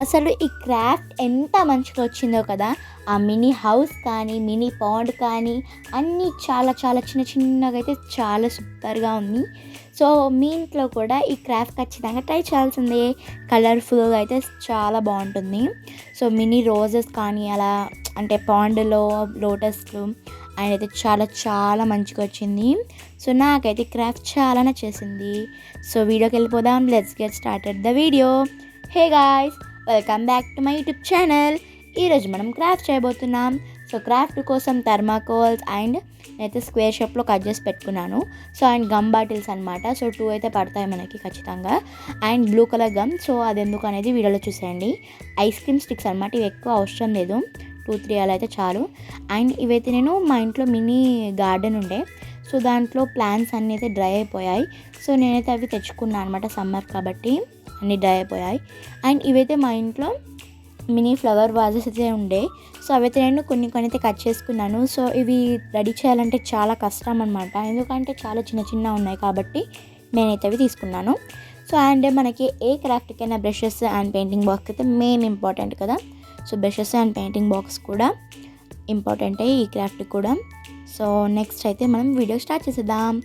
అసలు ఈ క్రాఫ్ట్ ఎంత మంచిగా వచ్చిందో కదా! ఆ మినీ హౌస్ కానీ, మినీ పాండ్ కానీ అన్నీ చాలా చాలా చిన్న చిన్నగా అయితే చాలా సూపర్‌గా ఉంది. సో, మీ ఇంట్లో కూడా ఈ క్రాఫ్ట్ ఖచ్చితంగా ట్రై చేయాల్సిందే. కలర్‌ఫుల్‌గా అయితే చాలా బావుంటుంది. సో, మినీ రోజెస్ కానీ అలా అంటే పాండ్‌లో లోటస్‌లు అండ్ అయితే చాలా చాలా మంచిగా వచ్చింది. సో, నాకైతే క్రాఫ్ట్ చాలా నచ్చేసింది. సో, వీడియోకెళ్ళిపోదాం. Let's get started the video. Hey guys! Welcome back to my YouTube channel. ఈరోజు మనం క్రాఫ్ట్ చేయబోతున్నాం. సో క్రాఫ్ట్ కోసం థర్మాకోల్స్ అండ్ నేనైతే స్క్వేర్ షేప్లో కట్ చేసి పెట్టుకున్నాను. సో అండ్ గమ్ బాటిల్స్ అనమాట. సో 2 అయితే పడతాయి మనకి ఖచ్చితంగా. And blue colour gum. So అది ఎందుకు అనేది వీడియోలో చూసేయండి. ఐస్ క్రీమ్ స్టిక్స్ అనమాట. ఇవి ఎక్కువ అవసరం లేదు, 2-3 అలా అయితే చాలు. అండ్ ఇవైతే నేను మా ఇంట్లో మినీ గార్డెన్ ఉండే, సో దాంట్లో ప్లాంట్స్ అన్నీ అయితే డ్రై అయిపోయాయి. సో నేనైతే అవి తెచ్చుకున్నాను అనమాట, సమ్మర్ కాబట్టి అన్నీ డ్రై అయిపోయాయి. అండ్ ఇవైతే మా ఇంట్లో మినీ ఫ్లవర్ వాజెస్ అయితే ఉండే, సో అవైతే నేను కొన్ని అయితే కట్ చేసుకున్నాను. సో ఇవి రెడీ చేయాలంటే చాలా కష్టం అనమాట, ఎందుకంటే చాలా చిన్న చిన్న ఉన్నాయి కాబట్టి నేనైతే అవి తీసుకున్నాను. సో అండ్ మనకి ఏ క్రాఫ్ట్కైనా బ్రషెస్ అండ్ పెయింటింగ్ బాక్స్ అయితే మెయిన్ ఇంపార్టెంట్ కదా. So brushes and painting box కూడా ఇంపార్టెంటే ఈ క్రాఫ్ట్ కూడా. సో నెక్స్ట్ అయితే మనం వీడియో స్టార్ట్ చేసేద్దాం.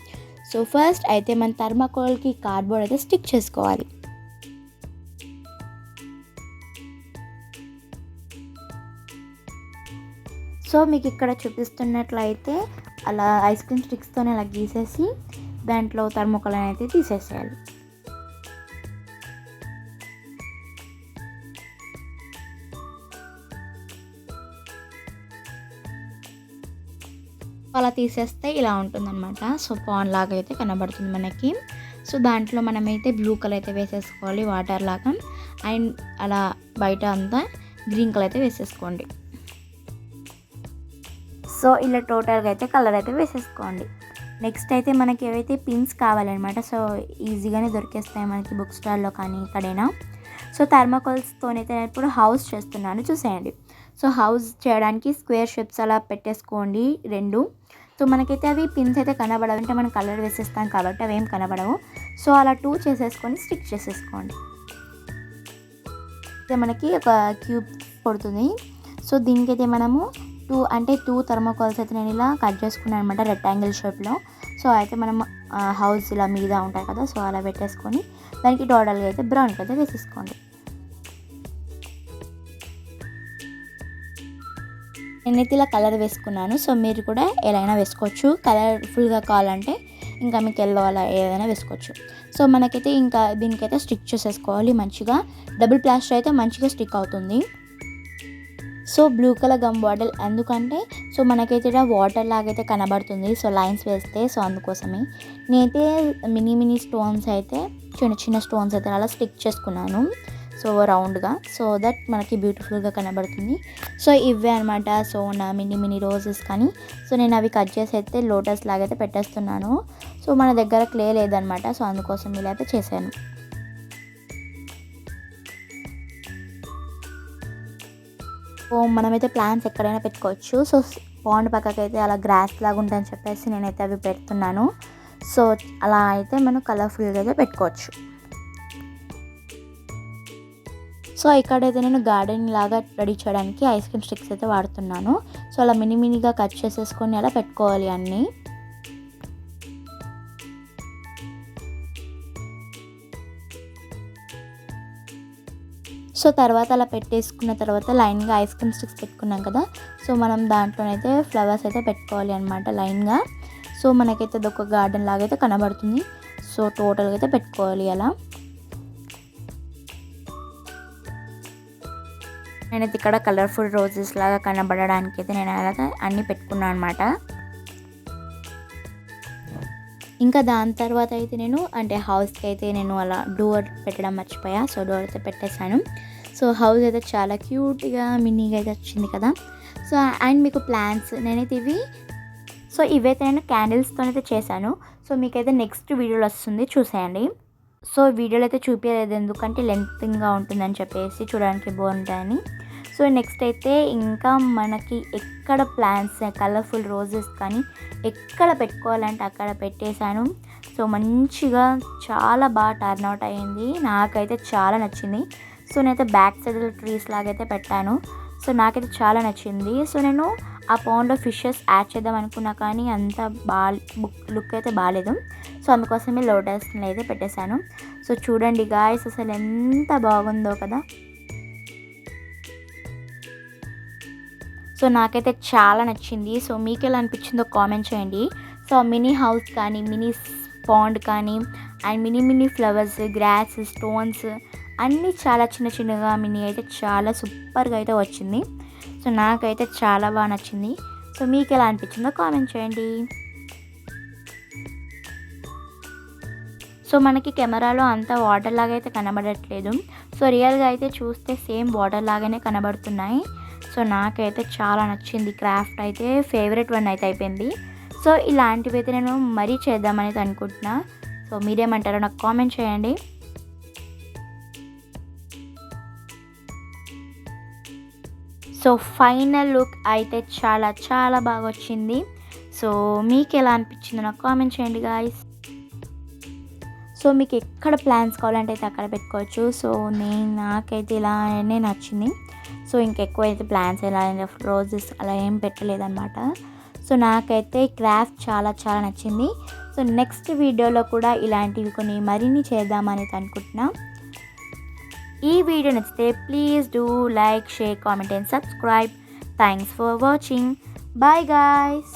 సో ఫస్ట్ అయితే మన థర్మాకోల్కి కార్డ్బోర్డ్ అయితే స్టిక్ చేసుకోవాలి. సో మీకు ఇక్కడ చూపిస్తున్నట్లయితే అలా ఐస్ క్రీమ్ స్టిక్స్తోనే అలా గీసేసి దాంట్లో థర్మోకోల్ అయితే తీసేసేయాలి. అలా తీసేస్తే ఇలా ఉంటుందన్నమాట. సో పాన్ లాగా అయితే కనబడుతుంది మనకి. సో దాంట్లో మనమైతే బ్లూ కలర్ అయితే వేసేసుకోవాలి వాటర్ లాగా. అండ్ అలా బయట అంతా గ్రీన్ కలర్ అయితే వేసేసుకోండి. సో ఇలా టోటల్గా అయితే కలర్ అయితే వేసేసుకోండి. నెక్స్ట్ అయితే మనకి ఏవైతే పిన్స్ కావాలన్నమాట. సో ఈజీగానే దొరికేస్తాయి మనకి బుక్ స్టాల్లో కానీ ఎక్కడైనా. సో థర్మాకోల్స్తోనైతే ఇప్పుడు హౌస్ చేస్తున్నాను, చూసేయండి. సో హౌస్ చేయడానికి స్క్వేర్ షేప్స్ అలా పెట్టేసుకోండి 2. సో మనకైతే అవి పిన్స్ అయితే కనబడవు, అంటే మనం కలర్ వేసేస్తాం కాబట్టి అవి ఏం కనబడవు. సో అలా 2 చేసేసుకొని స్టిక్ చేసేసుకోండి. అయితే మనకి ఒక క్యూబ్ పడుతుంది. సో దీనికైతే మనము 2 థర్మాకోల్స్ అయితే నేను ఇలా కట్ చేసుకున్నాను అనమాట, రెక్టాంగిల్ షేప్లో. సో అయితే మనం హౌస్ ఇలా మీద ఉంటాయి కదా, సో అలా పెట్టేసుకొని దానికి టోటల్గా అయితే బ్రౌన్ అయితే వేసేసుకోండి. నేనైతే ఇలా కలర్ వేసుకున్నాను. సో మీరు కూడా ఎలా అయినా వేసుకోవచ్చు, కలర్ఫుల్గా కావాలంటే ఇంకా మీకు ఎల్లో అలా ఏదైనా వేసుకోవచ్చు. సో మనకైతే ఇంకా దీనికైతే స్టిక్ చేసేసుకోవాలి మంచిగా. డబుల్ ప్లాస్టర్ అయితే మంచిగా స్టిక్ అవుతుంది. So blue colour gum bottle ఎందుకంటే సో మనకైతే ఇక్కడ వాటర్ లాగైతే కనబడుతుంది, సో లైన్స్ వేస్తే. సో అందుకోసమే నేనైతే మినీ స్టోన్స్ అయితే చిన్న స్టోన్స్ అయితే అలా స్టిక్ చేసుకున్నాను, సో రౌండ్గా, సో దట్ మనకి బ్యూటిఫుల్గా కనబడుతుంది. సో ఇవే అనమాట. సో నా మినీ రోజెస్ కానీ, సో నేను అవి కట్ చేసి అయితే లోటస్ లాగైతే పెట్టేస్తున్నాను. సో మన దగ్గర క్లే లేదనమాట, సో అందుకోసం ఇలా అయితే చేశాను. సో మనమైతే ప్లాంట్స్ ఎక్కడైనా పెట్టుకోవచ్చు. సో పాండ్ పక్కకైతే అలా గ్రాస్ లాగా ఉంటుందని చెప్పేసి నేనైతే అవి పెడుతున్నాను. సో అలా అయితే మనం కలర్ఫుల్గా అయితే పెట్టుకోవచ్చు. సో ఇక్కడైతే నేను గార్డెన్ లాగా రెడీ చేయడానికి ఐస్ క్రీమ్ స్టిక్స్ అయితే వాడుతున్నాను. సో అలా మినీగా కట్ చేసేసుకొని అలా పెట్టుకోవాలి అన్నీ. సో తర్వాత అలా పెట్టేసుకున్న తర్వాత లైన్గా ఐస్ క్రీమ్ స్టిక్స్ పెట్టుకున్నాం కదా, సో మనం దాంట్లోనైతే ఫ్లవర్స్ అయితే పెట్టుకోవాలి అనమాట లైన్గా. సో మనకైతే అది ఒక గార్డెన్ లాగా అయితే కనబడుతుంది. సో టోటల్గా అయితే పెట్టుకోవాలి అలా. నేనైతే ఇక్కడ కలర్ఫుల్ రోజెస్ లాగా కనబడడానికి అయితే నేను అలా అన్నీ పెట్టుకున్నాను అనమాట. ఇంకా దాని తర్వాత అయితే నేను అంటే హౌస్కి అయితే నేను అలా డోర్ పెట్టడం మర్చిపోయా. సో డోర్ అయితే పెట్టేశాను. సో హౌస్ అయితే చాలా క్యూట్గా మినీగా అయితే వచ్చింది కదా. సో అండ్ మీకు ప్లాంట్స్ నేనైతే ఇవైతే నేను క్యాండిల్స్తో అయితే చేశాను. సో మీకైతే నెక్స్ట్ వీడియోలో వస్తుంది, చూసేయండి. సో వీడియోలో అయితే చూపించలేదు ఎందుకంటే లెంగ్త్గా ఉంటుందని చెప్పేసి, చూడడానికి బాగుంటాయని. సో నెక్స్ట్ అయితే ఇంకా మనకి ఎక్కడ ప్లాంట్స్ కలర్ఫుల్ రోజెస్ కానీ ఎక్కడ పెట్టుకోవాలంటే అక్కడ పెట్టేశాను. సో మంచిగా చాలా బాగా టర్న్ అవుట్ అయ్యింది, నాకైతే చాలా నచ్చింది. సో నేనైతే బ్యాక్ సైడ్ ట్రీస్ లాగైతే పెట్టాను. సో నాకైతే చాలా నచ్చింది. సో నేను ఆ పౌండ్లో ఫిషెస్ యాడ్ చేద్దాం అనుకున్నా కానీ అంత లుక్ అయితే బాగాలేదు. సో అందుకోసమే లోటస్ని అయితే పెట్టేశాను. సో చూడండి గాయ్స్, అసలు ఎంత బాగుందో కదా. సో నాకైతే చాలా నచ్చింది. సో మీకు ఎలా అనిపించిందో కామెంట్ చేయండి. సో మినీ హౌస్ కానీ, మినీ పాండ్ కానీ, and mini flowers, grass, stones అన్నీ చాలా చిన్నగా మినీ అయితే చాలా సూపర్గా అయితే వచ్చింది. సో నాకైతే చాలా బాగా నచ్చింది. సో మీకు ఎలా అనిపించిందో కామెంట్ చేయండి. సో మనకి కెమెరాలో అంతా వాటర్ లాగా అయితే కనబడట్లేదు. సో రియల్గా అయితే చూస్తే సేమ్ వాటర్ లాగానే కనబడుతున్నాయి. సో నాకైతే చాలా నచ్చింది. క్రాఫ్ట్ అయితే ఫేవరెట్ వన్ అయితే అయిపోయింది. సో ఇలాంటివి అయితే నేను మరీ చేద్దామని అనుకుంటున్నా. సో మీరేమంటారో నాకు కామెంట్ చేయండి. సో ఫైనల్ లుక్ అయితే చాలా బాగా వచ్చింది. సో మీకు ఎలా అనిపించిందో నాకు కామెంట్ చేయండి గాయ్స్. సో మీకు ఎక్కడ ప్లాన్స్ కావాలంటే అయితే అక్కడ పెట్టుకోవచ్చు. సో నాకైతే ఇలానే నచ్చింది. సో ఇంకెక్కువ అయితే ప్లాన్స్ ఎలా రోజెస్ అలా ఏం పెట్టలేదన్నమాట. సో నాకైతే క్రాఫ్ట్ చాలా నచ్చింది. సో నెక్స్ట్ వీడియోలో కూడా ఇలాంటివి కొన్ని మరిన్ని చేద్దామని అనుకుంటున్నా. ఈ వీడియో నచ్చితే please do like, share, comment and subscribe. Thanks for watching. Bye guys.